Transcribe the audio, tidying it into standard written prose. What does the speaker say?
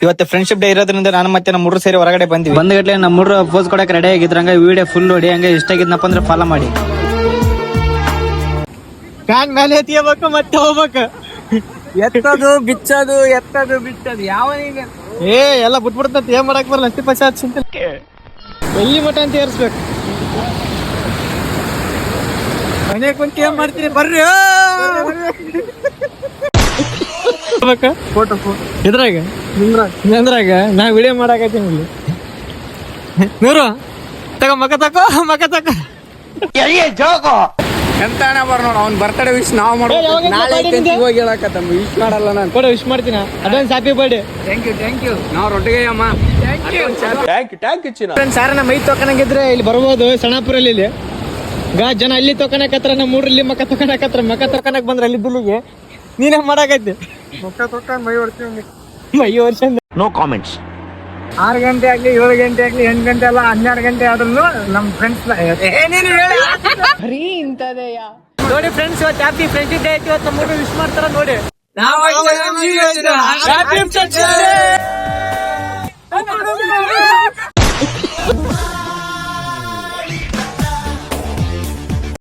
ಇವತ್ತು friendship day ಇರೋದ್ರಿಂದ ನಾನು ಮತ್ತೆ ನಮ್ಮ ಹುಡುಗರು ಸೇರಿ ಹೊರಗಡೆ ಬಂದ್ವಿ. ಬಂದ್ಗಟ್ಲೆ ನಮ್ಮ ಹುಡುಗರು ಪೋಸ್ ಕೊಡಕ್ಕೆ ರೆಡಿ ಆಗಿದ್ರಂಗ ವಿಡಿಯೋ ಫುಲ್ ನೋಡಿ ಹಂಗೆ ಇಷ್ಟ ಆಗಿದ್ನಪ್ಪ ಅಂದ್ರೆ ಫಾಲೋ ಮಾಡಿ. ಫ್ಯಾನ್ ಮೇಲೆ ಎತ್ತಿಯಬೇಕು ಮತ್ತೆ ಹೋಗ್ಬೇಕು. ಎತ್ತದು ಬಿಚ್ಚದು ಯಾವನಿಗೆ ಎಲ್ಲ ಬಿಟ್ಬಿಡ್ತಂತ ಏನ್ ಮಾಡಕ್ ಬರಲ್ಲ. ಅಷ್ಟಿ ಪೈಸೆ ಚಿಂತೆ ಎಲ್ಲಿ ಮಠ ಅಂತ ಏರ್ಸ್ಬೇಕು. ಮನೆ ಕುಂತ ಏನ್ ಮಾಡ್ತೀರಿ ಬರ್ರಿ. ಫೋಟೋ ಇದ್ರಾಗ ನಾ ವಿಡಿಯೋ ಮಾಡಾಕತ್ತೀನಿ ಇಲ್ಲಿ. ನೂರು ಮಕ ತಕೋ ಎಂತ ಬರ್ ನೋಡ ಅವ್ನ್ ಬರ್ತಡೇ ವಿಶ್ ನಾವ್ ಮಾಡ್ಬೇಕು. ನಾಳೆ ಹೋಗಿ ಹೇಳಕತ್ತ ವಿಶ್ ಮಾಡಲ್ಲ ನಾನು ಕೂಡ ವಿಶ್ ಮಾಡ್ತೀನಿ. Advance happy birthday. Thank you ನಾವ್ ರೊಟ್ಟಿಗೆ ಅಮ್ಮ. ಫ್ರೆಂಡ್ಸ್ ಯಾರನ್ನ ಮೈ ತೊಕೊಳಂಗಿದ್ರೆ ಇಲ್ಲಿ ಬರ್ಬೋದು. ಸಣ್ಣಪುರಲ್ಲಿ ಇಲ್ಲಿ ಜನ ಅಲ್ಲಿ ತೊಕೊಳಕತ್ರ, ನಮ್ಮ ಊರಲ್ಲಿ ಮಕ ತೊಕೊಳಕ್ ಬಂದ್ರೆ ಅಲ್ಲಿ ಬಿಲ್ಲಿಗೆ ನೀನೇ ಮಾಡಾಕೈತಿ. ಮೈ ವರ್ಷ ನೋ ಕಾಮೆಂಟ್ಸ್. 6 ಗಂಟೆ ಆಗ್ಲಿ 7 ಗಂಟೆ ಆಗ್ಲಿ 8 ಗಂಟೆ ಅಲ್ಲ 12 ಗಂಟೆ ಆದ್ರೂ ನಮ್ ಫ್ರೆಂಡ್ಸ್ ನೋಡಿ ಫ್ರೆಂಡ್ಸ್, ಇವತ್ತು ಹ್ಯಾಪಿ ಫ್ರೆಂಡ್ಶಿಪ್ ಡೇ ಐತಿ. ಇವತ್ತು ನಮ್ಮ ವಿಶ್ ಮಾಡ್ತಾರ ನೋಡಿ.